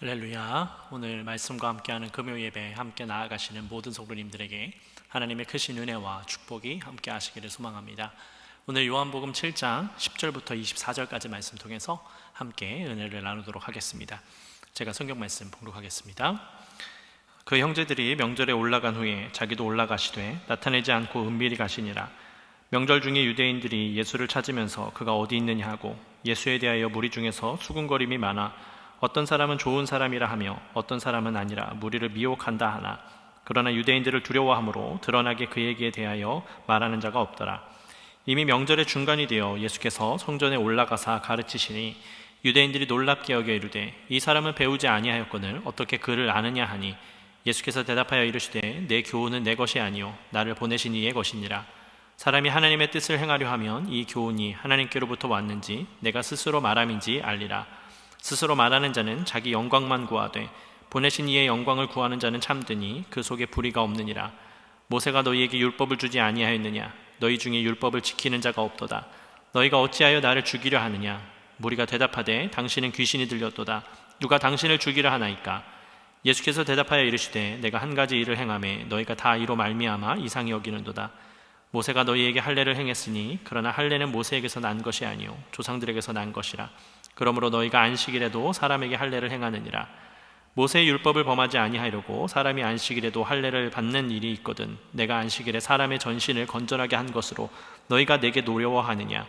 할렐루야. 오늘 말씀과 함께하는 금요 예배에 함께 나아가시는 모든 성도님들에게 하나님의 크신 은혜와 축복이 함께 하시기를 소망합니다. 오늘 요한복음 7장 10절부터 24절까지 말씀 통해서 함께 은혜를 나누도록 하겠습니다. 제가 성경 말씀 봉독하겠습니다. 그 형제들이 명절에 올라간 후에 자기도 올라가시되 나타내지 않고 은밀히 가시니라. 명절 중에 유대인들이 예수를 찾으면서 그가 어디 있느냐 하고 예수에 대하여 무리 중에서 수군거림이 많아 어떤 사람은 좋은 사람이라 하며 어떤 사람은 아니라 무리를 미혹한다 하나 그러나 유대인들을 두려워하므로 드러나게 그에게 대하여 말하는 자가 없더라. 이미 명절의 중간이 되어 예수께서 성전에 올라가사 가르치시니 유대인들이 놀랍게 여겨 이르되 이 사람은 배우지 아니하였거늘 어떻게 그를 아느냐 하니 예수께서 대답하여 이르시되 내 교훈은 내 것이 아니요 나를 보내신 이의 것이니라. 사람이 하나님의 뜻을 행하려 하면 이 교훈이 하나님께로부터 왔는지 내가 스스로 말함인지 알리라. 스스로 말하는 자는 자기 영광만 구하되 보내신 이의 영광을 구하는 자는 참되니 그 속에 불의가 없느니라. 모세가 너희에게 율법을 주지 아니하였느냐? 너희 중에 율법을 지키는 자가 없도다. 너희가 어찌하여 나를 죽이려 하느냐? 무리가 대답하되 당신은 귀신이 들렸도다. 누가 당신을 죽이려 하나이까? 예수께서 대답하여 이르시되 내가 한 가지 일을 행하매 너희가 다 이로 말미암아 이상히 여기는도다. 모세가 너희에게 할례를 행했으니 그러나 할례는 모세에게서 난 것이 아니요 조상들에게서 난 것이라. 그러므로 너희가 안식일에도 사람에게 할례를 행하느니라. 모세의 율법을 범하지 아니하려고 사람이 안식일에도 할례를 받는 일이 있거든 내가 안식일에 사람의 전신을 건전하게 한 것으로 너희가 내게 노려워하느냐?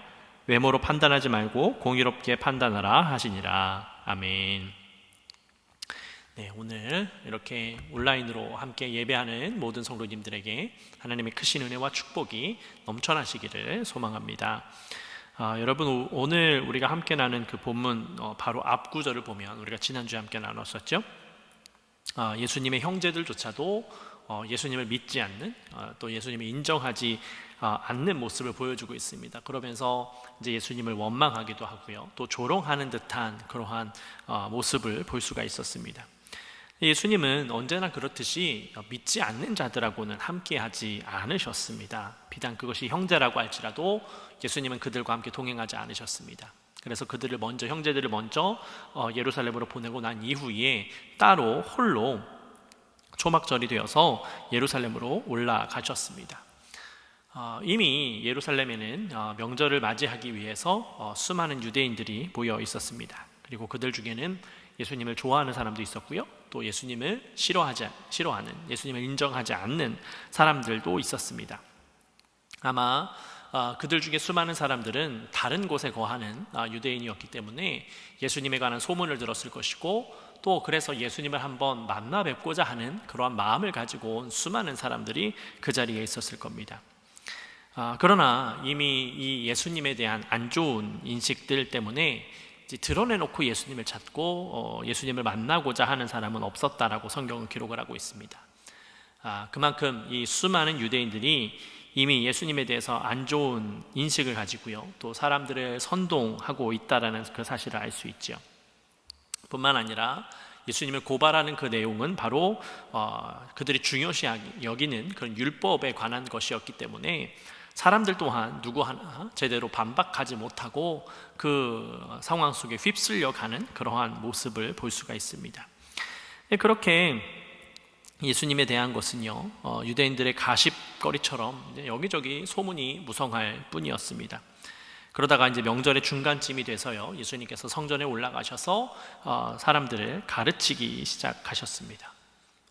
외모로 판단하지 말고 공의롭게 판단하라 하시니라. 아멘. 네, 오늘 이렇게 온라인으로 함께 예배하는 모든 성도님들에게 하나님의 크신 은혜와 축복이 넘쳐나시기를 소망합니다. 여러분, 오늘 우리가 함께 나눈 그 본문 바로 앞 구절을 보면 우리가 지난주에 함께 나눴었죠. 예수님의 형제들조차도 예수님을 믿지 않는 또 예수님을 인정하지 않는 모습을 보여주고 있습니다. 그러면서 이제 예수님을 원망하기도 하고요, 또 조롱하는 듯한 그러한 모습을 볼 수가 있었습니다. 예수님은 언제나 그렇듯이 믿지 않는 자들하고는 함께하지 않으셨습니다. 비단 그것이 형제라고 할지라도 예수님은 그들과 함께 동행하지 않으셨습니다. 그래서 그들을 먼저, 형제들을 먼저 예루살렘으로 보내고 난 이후에 따로 홀로 초막절이 되어서 예루살렘으로 올라가셨습니다. 이미 예루살렘에는 명절을 맞이하기 위해서 수많은 유대인들이 모여 있었습니다. 그리고 그들 중에는 예수님을 좋아하는 사람도 있었고요, 또 예수님을 싫어하는, 예수님을 인정하지 않는 사람들도 있었습니다. 아마 그들 중에 수많은 사람들은 다른 곳에 거하는 유대인이었기 때문에 예수님에 관한 소문을 들었을 것이고, 또 그래서 예수님을 한번 만나 뵙고자 하는 그러한 마음을 가지고 온 수많은 사람들이 그 자리에 있었을 겁니다. 그러나 이미 이 예수님에 대한 안 좋은 인식들 때문에 드러내놓고 예수님을 찾고 예수님을 만나고자 하는 사람은 없었다라고 성경은 기록을 하고 있습니다. 그만큼 이 수많은 유대인들이 이미 예수님에 대해서 안 좋은 인식을 가지고요, 또 사람들을 선동하고 있다라는 그 사실을 알 수 있죠. 뿐만 아니라 예수님을 고발하는 그 내용은 바로 그들이 중요시 여기는 그런 율법에 관한 것이었기 때문에 사람들 또한 누구 하나 제대로 반박하지 못하고 그 상황 속에 휩쓸려 가는 그러한 모습을 볼 수가 있습니다. 그렇게 예수님에 대한 것은요, 유대인들의 가십거리처럼 여기저기 소문이 무성할 뿐이었습니다. 그러다가 이제 명절의 중간쯤이 돼서요, 예수님께서 성전에 올라가셔서 사람들을 가르치기 시작하셨습니다.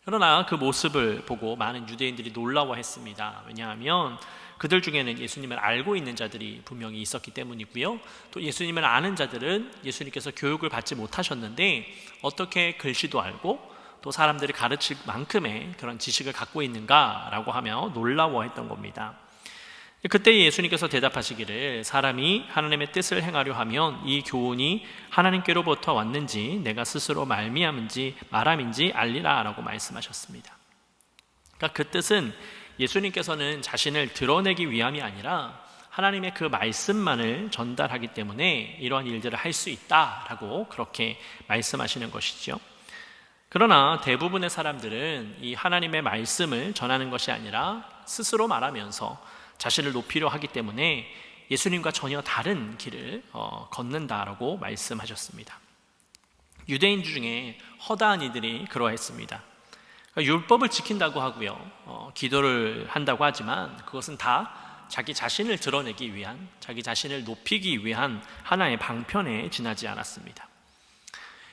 그러나 그 모습을 보고 많은 유대인들이 놀라워했습니다. 왜냐하면 그들 중에는 예수님을 알고 있는 자들이 분명히 있었기 때문이고요, 또 예수님을 아는 자들은 예수님께서 교육을 받지 못하셨는데 어떻게 글씨도 알고 또 사람들이 가르칠 만큼의 그런 지식을 갖고 있는가라고 하며 놀라워했던 겁니다. 그때 예수님께서 대답하시기를 사람이 하나님의 뜻을 행하려 하면 이 교훈이 하나님께로부터 왔는지 내가 스스로 말함인지 알리라 라고 말씀하셨습니다. 그러니까 그 뜻은 예수님께서는 자신을 드러내기 위함이 아니라 하나님의 그 말씀만을 전달하기 때문에 이러한 일들을 할 수 있다라고 그렇게 말씀하시는 것이죠. 그러나 대부분의 사람들은 이 하나님의 말씀을 전하는 것이 아니라 스스로 말하면서 자신을 높이려 하기 때문에 예수님과 전혀 다른 길을 걷는다라고 말씀하셨습니다. 유대인 중에 허다한 이들이 그러했습니다. 그러니까 율법을 지킨다고 하고요, 기도를 한다고 하지만 그것은 다 자기 자신을 드러내기 위한, 자기 자신을 높이기 위한 하나의 방편에 지나지 않았습니다.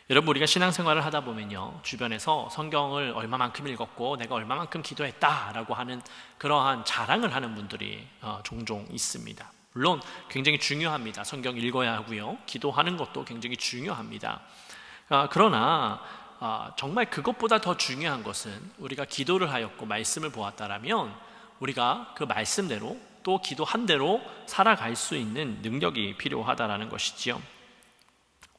여러분, 우리가 신앙생활을 하다 보면요, 주변에서 성경을 얼마만큼 읽었고 내가 얼마만큼 기도했다라고 하는 그러한 자랑을 하는 분들이 종종 있습니다. 물론 굉장히 중요합니다. 성경 읽어야 하고요, 기도하는 것도 굉장히 중요합니다. 그러나 정말 그것보다 더 중요한 것은 우리가 기도를 하였고 말씀을 보았다라면 우리가 그 말씀대로 또 기도한 대로 살아갈 수 있는 능력이 필요하다라는 것이지요.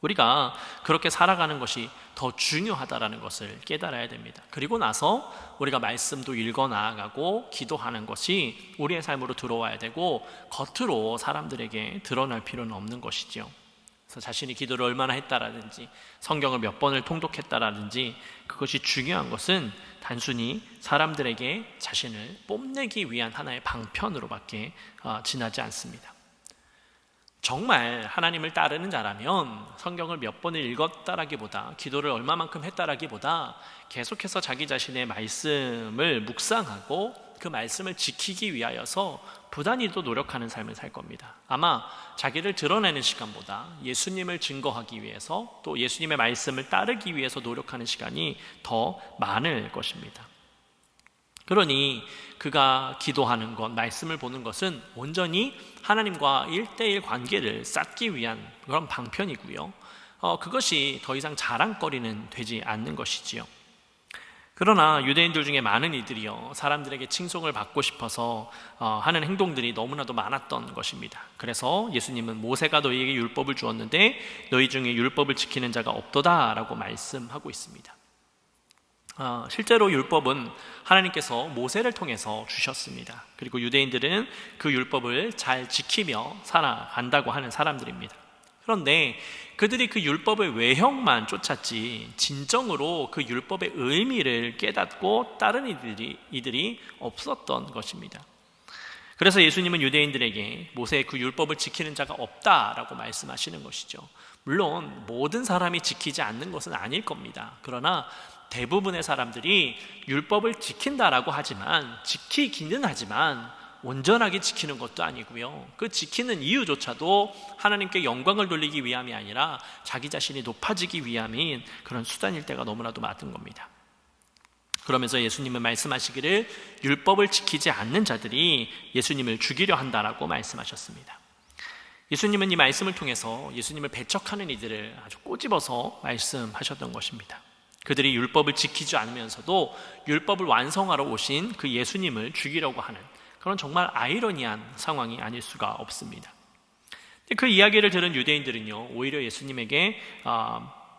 우리가 그렇게 살아가는 것이 더 중요하다라는 것을 깨달아야 됩니다. 그리고 나서 우리가 말씀도 읽어 나아가고 기도하는 것이 우리의 삶으로 들어와야 되고 겉으로 사람들에게 드러날 필요는 없는 것이죠. 그래서 자신이 기도를 얼마나 했다라든지 성경을 몇 번을 통독했다라든지 그것이 중요한 것은 단순히 사람들에게 자신을 뽐내기 위한 하나의 방편으로밖에 지나지 않습니다. 정말 하나님을 따르는 자라면 성경을 몇 번을 읽었다라기보다 기도를 얼마만큼 했다라기보다 계속해서 자기 자신의 말씀을 묵상하고 그 말씀을 지키기 위하여서 부단히도 노력하는 삶을 살 겁니다. 아마 자기를 드러내는 시간보다 예수님을 증거하기 위해서 또 예수님의 말씀을 따르기 위해서 노력하는 시간이 더 많을 것입니다. 그러니 그가 기도하는 것, 말씀을 보는 것은 온전히 하나님과 1:1 관계를 쌓기 위한 그런 방편이고요, 그것이 더 이상 자랑거리는 되지 않는 것이지요. 그러나 유대인들 중에 많은 이들이요, 사람들에게 칭송을 받고 싶어서 하는 행동들이 너무나도 많았던 것입니다. 그래서 예수님은 모세가 너희에게 율법을 주었는데 너희 중에 율법을 지키는 자가 없도다 라고 말씀하고 있습니다. 실제로 율법은 하나님께서 모세를 통해서 주셨습니다. 그리고 유대인들은 그 율법을 잘 지키며 살아간다고 하는 사람들입니다. 그런데 그들이 그 율법의 외형만 쫓았지 진정으로 그 율법의 의미를 깨닫고 따른 이들이 없었던 것입니다. 그래서 예수님은 유대인들에게 모세의 그 율법을 지키는 자가 없다라고 말씀하시는 것이죠. 물론 모든 사람이 지키지 않는 것은 아닐 겁니다. 그러나 대부분의 사람들이 율법을 지킨다라고 하지만, 지키기는 하지만 온전하게 지키는 것도 아니고요, 그 지키는 이유조차도 하나님께 영광을 돌리기 위함이 아니라 자기 자신이 높아지기 위함인 그런 수단일 때가 너무나도 많은 겁니다. 그러면서 예수님은 말씀하시기를 율법을 지키지 않는 자들이 예수님을 죽이려 한다라고 말씀하셨습니다. 예수님은 이 말씀을 통해서 예수님을 배척하는 이들을 아주 꼬집어서 말씀하셨던 것입니다. 그들이 율법을 지키지 않으면서도 율법을 완성하러 오신 그 예수님을 죽이려고 하는 그런 정말 아이러니한 상황이 아닐 수가 없습니다. 그 이야기를 들은 유대인들은요, 오히려 예수님에게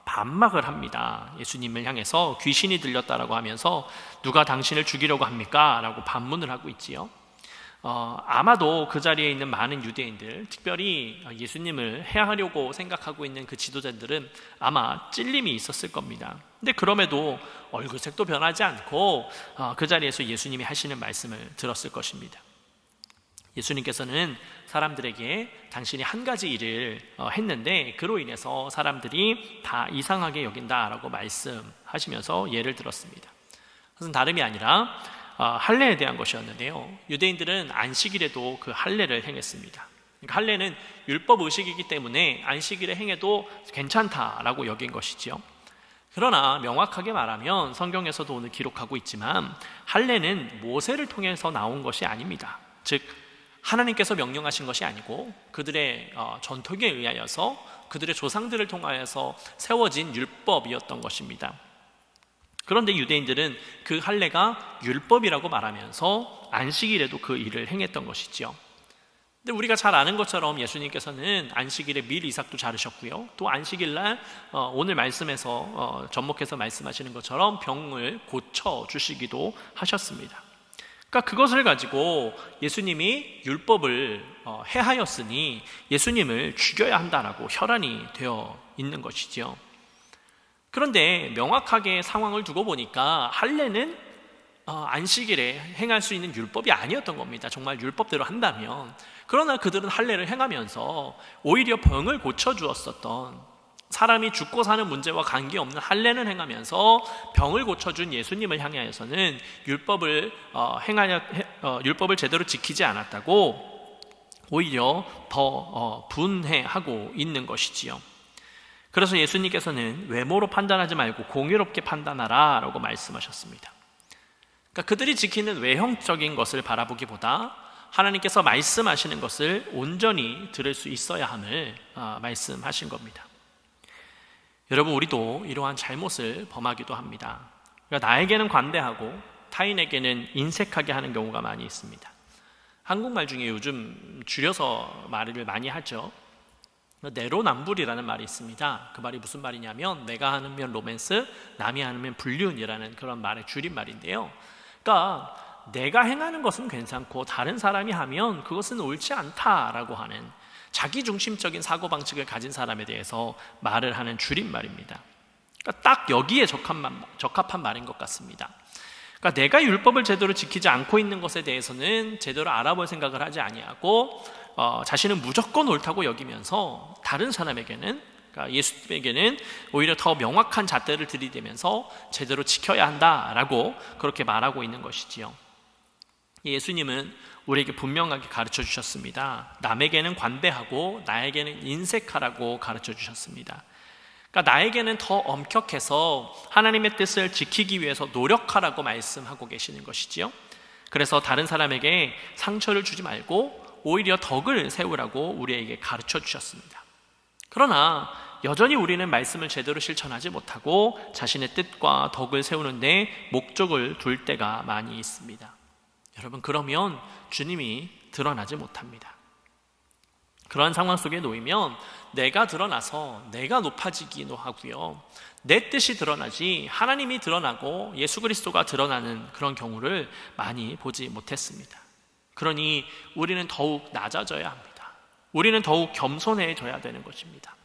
반박을 합니다. 예수님을 향해서 귀신이 들렸다라고 하면서 누가 당신을 죽이려고 합니까? 라고 반문을 하고 있지요. 아마도 그 자리에 있는 많은 유대인들, 특별히 예수님을 해하려고 생각하고 있는 그 지도자들은 아마 찔림이 있었을 겁니다. 근데 그럼에도 얼굴색도 변하지 않고 그 자리에서 예수님이 하시는 말씀을 들었을 것입니다. 예수님께서는 사람들에게 당신이 한 가지 일을 했는데 그로 인해서 사람들이 다 이상하게 여긴다라고 말씀하시면서 예를 들었습니다. 그것은 다름이 아니라 할례에 대한 것이었는데요, 유대인들은 안식일에도 그 할례를 행했습니다. 그러니까 할례는 율법 의식이기 때문에 안식일에 행해도 괜찮다라고 여긴 것이죠. 그러나 명확하게 말하면 성경에서도 오늘 기록하고 있지만 할례는 모세를 통해서 나온 것이 아닙니다. 즉 하나님께서 명령하신 것이 아니고 그들의 전통에 의하여서 그들의 조상들을 통하여서 세워진 율법이었던 것입니다. 그런데 유대인들은 그 할례가 율법이라고 말하면서 안식일에도 그 일을 행했던 것이죠. 근데 우리가 잘 아는 것처럼 예수님께서는 안식일에 밀 이삭도 자르셨고요, 또 안식일날 오늘 말씀에서 접목해서 말씀하시는 것처럼 병을 고쳐주시기도 하셨습니다. 그러니까 그것을 가지고 예수님이 율법을 해하였으니 예수님을 죽여야 한다라고 혈안이 되어 있는 것이죠. 그런데 명확하게 상황을 두고 보니까 할례는 안식일에 행할 수 있는 율법이 아니었던 겁니다. 정말 율법대로 한다면. 그러나 그들은 할례를 행하면서 오히려 병을 고쳐주었었던, 사람이 죽고 사는 문제와 관계없는 할례는 행하면서 병을 고쳐준 예수님을 향하여서는 율법을 제대로 지키지 않았다고 오히려 더 분해하고 있는 것이지요. 그래서 예수님께서는 외모로 판단하지 말고 공의롭게 판단하라 라고 말씀하셨습니다. 그러니까 그들이 지키는 외형적인 것을 바라보기보다 하나님께서 말씀하시는 것을 온전히 들을 수 있어야 함을 말씀하신 겁니다. 여러분, 우리도 이러한 잘못을 범하기도 합니다. 그러니까 나에게는 관대하고 타인에게는 인색하게 하는 경우가 많이 있습니다. 한국말 중에 요즘 줄여서 말을 많이 하죠. 내로남불이라는 말이 있습니다. 그 말이 무슨 말이냐면 내가 하면 로맨스, 남이 하면 불륜이라는 그런 말의 줄임말인데요. 그러니까 내가 행하는 것은 괜찮고 다른 사람이 하면 그것은 옳지 않다라고 하는 자기중심적인 사고방식을 가진 사람에 대해서 말을 하는 줄임말입니다. 그러니까 딱 여기에 적합한 말인 것 같습니다. 그러니까 내가 율법을 제대로 지키지 않고 있는 것에 대해서는 제대로 알아볼 생각을 하지 아니하고 자신은 무조건 옳다고 여기면서 다른 사람에게는, 그러니까 예수님에게는 오히려 더 명확한 잣대를 들이대면서 제대로 지켜야 한다라고 그렇게 말하고 있는 것이지요. 예수님은 우리에게 분명하게 가르쳐 주셨습니다. 남에게는 관대하고 나에게는 인색하라고 가르쳐 주셨습니다. 그러니까 나에게는 더 엄격해서 하나님의 뜻을 지키기 위해서 노력하라고 말씀하고 계시는 것이지요. 그래서 다른 사람에게 상처를 주지 말고 오히려 덕을 세우라고 우리에게 가르쳐 주셨습니다. 그러나 여전히 우리는 말씀을 제대로 실천하지 못하고 자신의 뜻과 덕을 세우는데 목적을 둘 때가 많이 있습니다. 여러분, 그러면 주님이 드러나지 못합니다. 그러한 상황 속에 놓이면 내가 드러나서 내가 높아지기도 하고요, 내 뜻이 드러나지 하나님이 드러나고 예수 그리스도가 드러나는 그런 경우를 많이 보지 못했습니다. 그러니 우리는 더욱 낮아져야 합니다. 우리는 더욱 겸손해져야 되는 것입니다.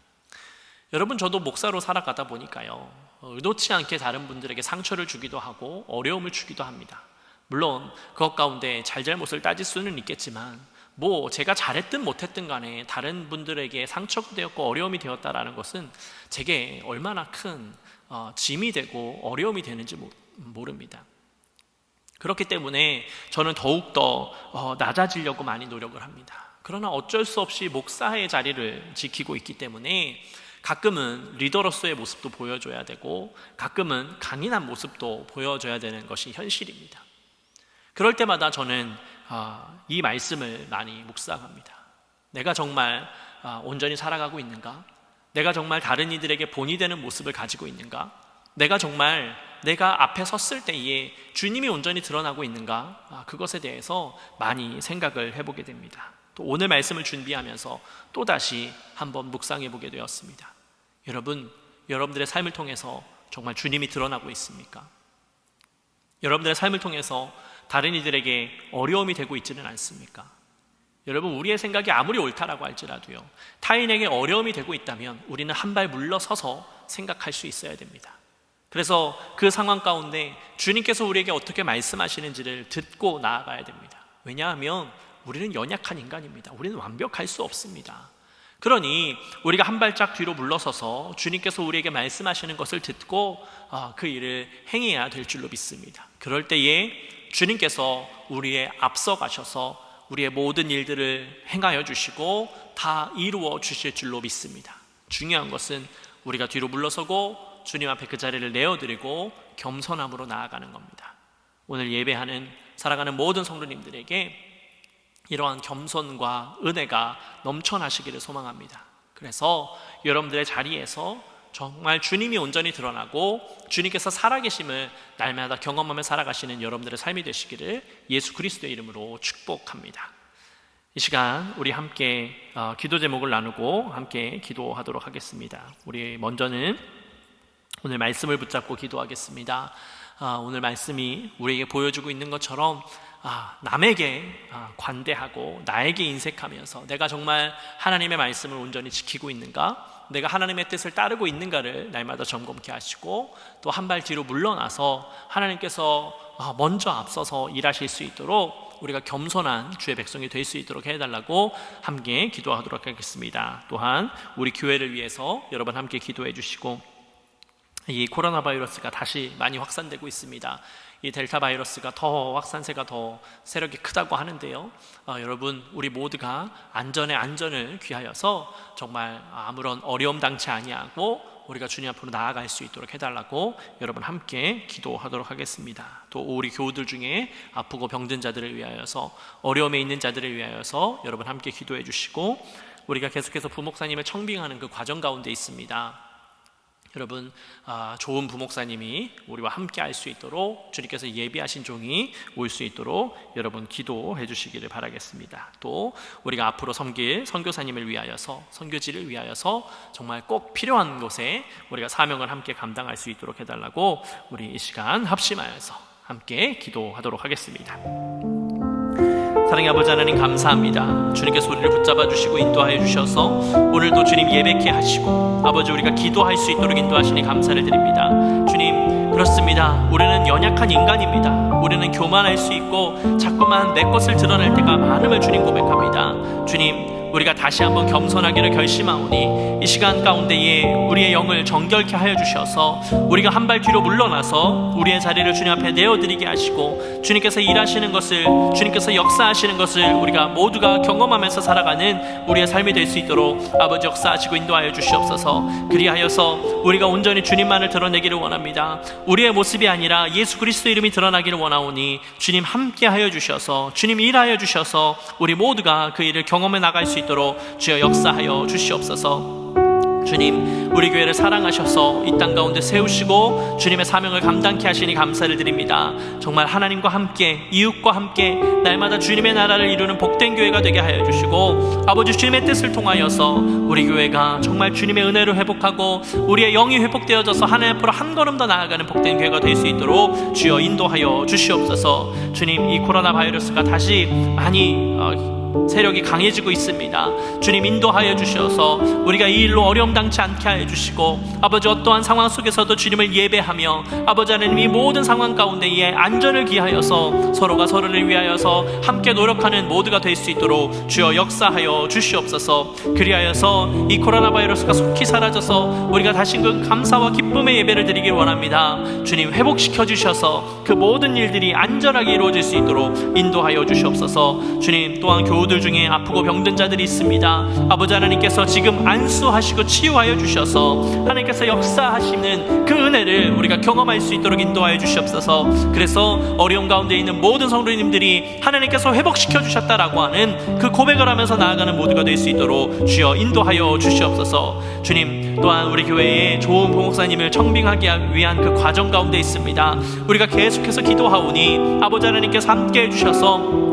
여러분, 저도 목사로 살아가다 보니까요, 의도치 않게 다른 분들에게 상처를 주기도 하고 어려움을 주기도 합니다. 물론 그것 가운데 잘잘못을 따질 수는 있겠지만 제가 잘했든 못했든 간에 다른 분들에게 상처가 되었고 어려움이 되었다라는 것은 제게 얼마나 큰 짐이 되고 어려움이 되는지 모릅니다. 그렇기 때문에 저는 더욱더 낮아지려고 많이 노력을 합니다. 그러나 어쩔 수 없이 목사의 자리를 지키고 있기 때문에 가끔은 리더로서의 모습도 보여줘야 되고 가끔은 강인한 모습도 보여줘야 되는 것이 현실입니다. 그럴 때마다 저는 이 말씀을 많이 묵상합니다. 내가 정말 온전히 살아가고 있는가? 내가 정말 다른 이들에게 본이 되는 모습을 가지고 있는가? 내가 정말 내가 앞에 섰을 때에 주님이 온전히 드러나고 있는가? 그것에 대해서 많이 생각을 해보게 됩니다. 또 오늘 말씀을 준비하면서 또다시 한번 묵상해 보게 되었습니다. 여러분, 여러분들의 삶을 통해서 정말 주님이 드러나고 있습니까? 여러분들의 삶을 통해서 다른 이들에게 어려움이 되고 있지는 않습니까? 여러분, 우리의 생각이 아무리 옳다라고 할지라도요, 타인에게 어려움이 되고 있다면 우리는 한 발 물러서서 생각할 수 있어야 됩니다. 그래서 그 상황 가운데 주님께서 우리에게 어떻게 말씀하시는지를 듣고 나아가야 됩니다. 왜냐하면 우리는 연약한 인간입니다. 우리는 완벽할 수 없습니다. 그러니 우리가 한 발짝 뒤로 물러서서 주님께서 우리에게 말씀하시는 것을 듣고 그 일을 행해야 될 줄로 믿습니다. 그럴 때에 주님께서 우리의 앞서 가셔서 우리의 모든 일들을 행하여 주시고 다 이루어 주실 줄로 믿습니다. 중요한 것은 우리가 뒤로 물러서고 주님 앞에 그 자리를 내어드리고 겸손함으로 나아가는 겁니다. 오늘 예배하는 살아가는 모든 성도님들에게 이러한 겸손과 은혜가 넘쳐나시기를 소망합니다. 그래서 여러분들의 자리에서 정말 주님이 온전히 드러나고 주님께서 살아계심을 날마다 경험하며 살아가시는 여러분들의 삶이 되시기를 예수 그리스도의 이름으로 축복합니다. 이 시간 우리 함께 기도 제목을 나누고 함께 기도하도록 하겠습니다. 우리 먼저는 오늘 말씀을 붙잡고 기도하겠습니다. 오늘 말씀이 우리에게 보여주고 있는 것처럼 남에게 관대하고 나에게 인색하면서 내가 정말 하나님의 말씀을 온전히 지키고 있는가, 내가 하나님의 뜻을 따르고 있는가를 날마다 점검케 하시고 또 한 발 뒤로 물러나서 하나님께서 먼저 앞서서 일하실 수 있도록 우리가 겸손한 주의 백성이 될 수 있도록 해달라고 함께 기도하도록 하겠습니다. 또한 우리 교회를 위해서 여러분 함께 기도해 주시고, 이 코로나 바이러스가 다시 많이 확산되고 있습니다. 이 델타 바이러스가 더 확산세가 더 세력이 크다고 하는데요, 여러분 우리 모두가 안전을 귀하여서 정말 아무런 어려움 당치 아니하고 우리가 주님 앞으로 나아갈 수 있도록 해달라고 여러분 함께 기도하도록 하겠습니다. 또 우리 교우들 중에 아프고 병든 자들을 위하여서, 어려움에 있는 자들을 위하여서 여러분 함께 기도해 주시고, 우리가 계속해서 부목사님을 청빙하는 그 과정 가운데 있습니다. 여러분, 좋은 부목사님이 우리와 함께 할 수 있도록 주님께서 예비하신 종이 올 수 있도록 여러분 기도해 주시기를 바라겠습니다. 또 우리가 앞으로 섬길 선교사님을 위하여서, 선교지를 위하여서 정말 꼭 필요한 곳에 우리가 사명을 함께 감당할 수 있도록 해달라고 우리 이 시간 합심하여서 함께 기도하도록 하겠습니다. 사랑의 아버지 하나님, 감사합니다. 주님께서 우리를 붙잡아 주시고 인도하여 주셔서 오늘도 주님 예배케 하시고, 아버지 우리가 기도할 수 있도록 인도하시니 감사를 드립니다. 주님, 그렇습니다. 우리는 연약한 인간입니다. 우리는 교만할 수 있고 자꾸만 내 것을 드러낼 때가 많음을 주님 고백합니다. 주님, 우리가 다시 한번 겸손하기를 결심하오니 이 시간 가운데에 우리의 영을 정결케 하여 주셔서 우리가 한 발 뒤로 물러나서 우리의 자리를 주님 앞에 내어드리게 하시고, 주님께서 일하시는 것을, 주님께서 역사하시는 것을 우리가 모두가 경험하면서 살아가는 우리의 삶이 될 수 있도록 아버지 역사하시고 인도하여 주시옵소서. 그리하여서 우리가 온전히 주님만을 드러내기를 원합니다. 우리의 모습이 아니라 예수 그리스도 이름이 드러나기를 원하오니 주님 함께 하여 주셔서, 주님 일하여 주셔서 우리 모두가 그 일을 경험해 나갈 수 있도록 주여 역사하여 주시옵소서. 주님, 우리 교회를 사랑하셔서 이 땅 가운데 세우시고 주님의 사명을 감당케 하시니 감사를 드립니다. 정말 하나님과 함께, 이웃과 함께 날마다 주님의 나라를 이루는 복된 교회가 되게 하여 주시고, 아버지 주님의 뜻을 통하여서 우리 교회가 정말 주님의 은혜로 회복하고 우리의 영이 회복되어져서 하나님 앞으로 한 걸음 더 나아가는 복된 교회가 될 수 있도록 주여 인도하여 주시옵소서. 주님, 이 코로나 바이러스가 다시 많이 세력이 강해지고 있습니다. 주님 인도하여 주셔서 우리가 이 일로 어려움 당치 않게 하여 주시고, 아버지 어떠한 상황 속에서도 주님을 예배하며 아버지 하나님 이 모든 상황 가운데에 안전을 기하여서 서로가 서로를 위하여서 함께 노력하는 모두가 될 수 있도록 주여 역사하여 주시옵소서. 그리하여서 이 코로나 바이러스가 속히 사라져서 우리가 다시금 감사와 기쁨의 예배를 드리길 원합니다. 주님 회복시켜 주셔서 그 모든 일들이 안전하게 이루어질 수 있도록 인도하여 주시옵소서. 주님, 또한 교우들 중에 아프고 병든 자들이 있습니다. 아버지 하나님께서 지금 안수하시고 치유하여 주셔서 하나님께서 역사하시는 그 은혜를 우리가 경험할 수 있도록 인도하여 주시옵소서. 그래서 어려움 가운데 있는 모든 성도님들이 하나님께서 회복시켜 주셨다라고 하는 그 고백을 하면서 나아가는 모두가 될 수 있도록 주여 인도하여 주시옵소서. 주님, 또한 우리 교회에 좋은 부목사님을 청빙하기 위한 그 과정 가운데 있습니다. 우리가 계속해서 기도하오니 아버지 하나님께서 함께 해주셔서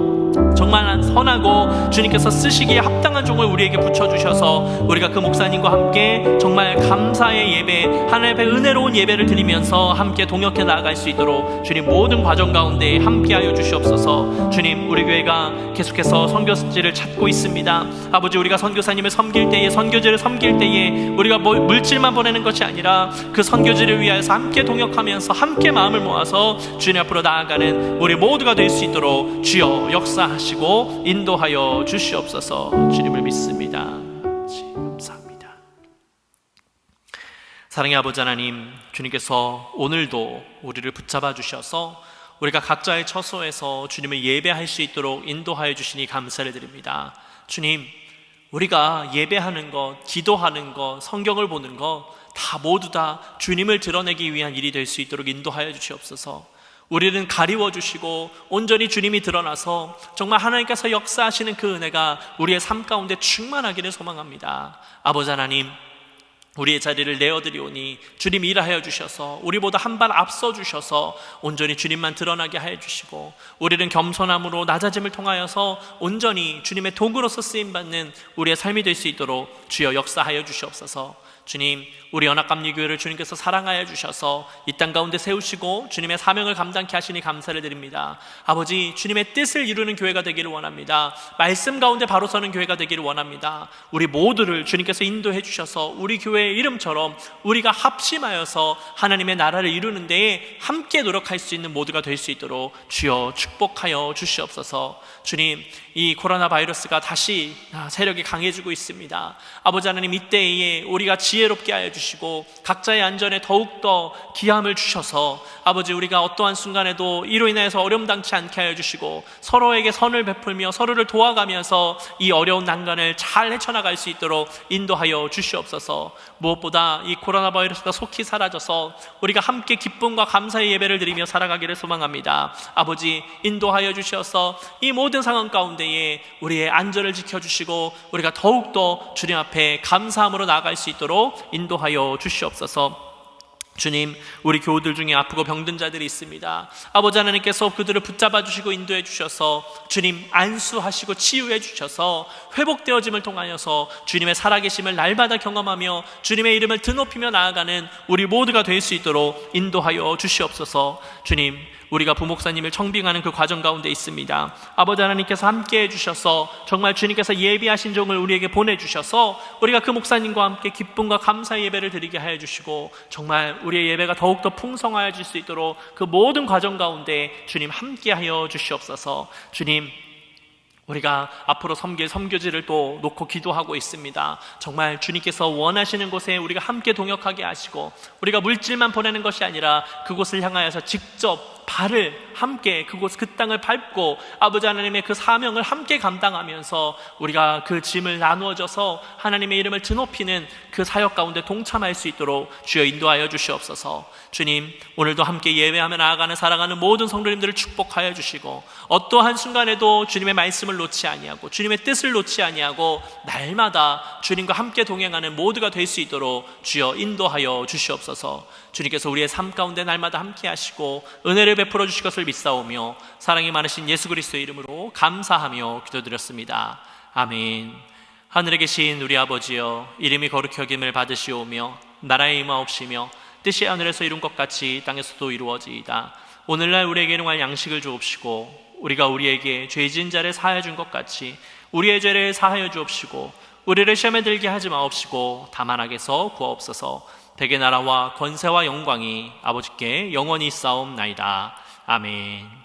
정말 선하고 주님께서 쓰시기에 합당한 종을 우리에게 붙여주셔서 우리가 그 목사님과 함께 정말 감사의 예배, 하나님의 은혜로운 예배를 드리면서 함께 동역해 나아갈 수 있도록 주님 모든 과정 가운데 함께하여 주시옵소서. 주님, 우리 교회가 계속해서 선교지를 찾고 있습니다. 아버지, 우리가 선교사님을 섬길 때에, 선교지를 섬길 때에 우리가 물질만 보내는 것이 아니라 그 선교지를 위하여서 함께 동역하면서 함께 마음을 모아서 주님 앞으로 나아가는 우리 모두가 될 수 있도록 주여 역사하시고 인도하여 주시옵소서. 주님을 믿습니다. 감사합니다. 사랑의 아버지 하나님, 주님께서 오늘도 우리를 붙잡아 주셔서 우리가 각자의 처소에서 주님을 예배할 수 있도록 인도하여 주시니 감사를 드립니다. 주님, 우리가 예배하는 것, 기도하는 것, 성경을 보는 것 다 모두 다 주님을 드러내기 위한 일이 될 수 있도록 인도하여 주시옵소서. 우리는 가리워 주시고 온전히 주님이 드러나서 정말 하나님께서 역사하시는 그 은혜가 우리의 삶 가운데 충만하기를 소망합니다. 아버지 하나님, 우리의 자리를 내어드리오니 주님 일하여 주셔서 우리보다 한 발 앞서 주셔서 온전히 주님만 드러나게 하여 주시고, 우리는 겸손함으로 낮아짐을 통하여서 온전히 주님의 도구로서 쓰임받는 우리의 삶이 될 수 있도록 주여 역사하여 주시옵소서. 주님, 우리 연합감리교회를 주님께서 사랑하여 주셔서 이 땅 가운데 세우시고 주님의 사명을 감당케 하시니 감사를 드립니다. 아버지, 주님의 뜻을 이루는 교회가 되기를 원합니다. 말씀 가운데 바로 서는 교회가 되기를 원합니다. 우리 모두를 주님께서 인도해 주셔서 우리 교회의 이름처럼 우리가 합심하여서 하나님의 나라를 이루는 데에 함께 노력할 수 있는 모두가 될 수 있도록 주여 축복하여 주시옵소서. 주님, 이 코로나 바이러스가 다시 세력이 강해지고 있습니다. 아버지 하나님, 이때에 우리가 지혜롭게 하여 주시고 각자의 안전에 더욱더 기함을 주셔서 아버지, 우리가 어떠한 순간에도 이로 인해서 어려움당치 않게 하여 주시고 서로에게 선을 베풀며 서로를 도와가면서 이 어려운 난간을 잘 헤쳐나갈 수 있도록 인도하여 주시옵소서. 무엇보다 이 코로나 바이러스가 속히 사라져서 우리가 함께 기쁨과 감사의 예배를 드리며 살아가기를 소망합니다. 아버지, 인도하여 주셔서 이 모든 상황 가운데에 우리의 안전을 지켜주시고 우리가 더욱더 주님 앞에 감사함으로 나아갈 수 있도록 인도하여 주시옵소서. 주님, 우리 교우들 중에 아프고 병든 자들이 있습니다. 아버지 하나님께서 그들을 붙잡아 주시고 인도해 주셔서 주님, 안수하시고 치유해 주셔서 회복되어짐을 통하여서 주님의 살아계심을 날마다 경험하며 주님의 이름을 드높이며 나아가는 우리 모두가 될 수 있도록 인도하여 주시옵소서. 주님, 우리가 부목사님을 청빙하는 그 과정 가운데 있습니다. 아버지 하나님께서 함께 해주셔서 정말 주님께서 예비하신 종을 우리에게 보내주셔서 우리가 그 목사님과 함께 기쁨과 감사의 예배를 드리게 하여 주시고 정말 우리의 예배가 더욱더 풍성하여질 수 있도록 그 모든 과정 가운데 주님 함께 하여 주시옵소서. 주님, 우리가 앞으로 섬길 섬교지를 또 놓고 기도하고 있습니다. 정말 주님께서 원하시는 곳에 우리가 함께 동역하게 하시고 우리가 물질만 보내는 것이 아니라 그곳을 향하여서 직접 발을 함께 그 땅을 밟고 아버지 하나님의 그 사명을 함께 감당하면서 우리가 그 짐을 나누어져서 하나님의 이름을 드높이는 그 사역 가운데 동참할 수 있도록 주여 인도하여 주시옵소서. 주님, 오늘도 함께 예배하며 나아가는 사랑하는 모든 성도님들을 축복하여 주시고 어떠한 순간에도 주님의 말씀을 놓지 아니하고 주님의 뜻을 놓지 아니하고 날마다 주님과 함께 동행하는 모두가 될 수 있도록 주여 인도하여 주시옵소서. 주님께서 우리의 삶 가운데 날마다 함께 하시고 은혜를 베풀어 주실 것을 믿사오며 사랑이 많으신 예수 그리스도의 이름으로 감사하며 기도드렸습니다. 아멘. 하늘에 계신 우리 아버지여, 이름이 거룩히 여김을 받으시오며 나라의 임하옵시며 뜻이 하늘에서 이룬 것 같이 땅에서도 이루어지이다. 오늘날 우리에게 일용할 양식을 주옵시고 우리가 우리에게 죄 지은 자를 사하여 준 것 같이 우리의 죄를 사하여 주옵시고 우리를 시험에 들게 하지 마옵시고 다만 악에서 구하옵소서. 대개 나라와 권세와 영광이 아버지께 영원히 있사옵나이다. 아멘.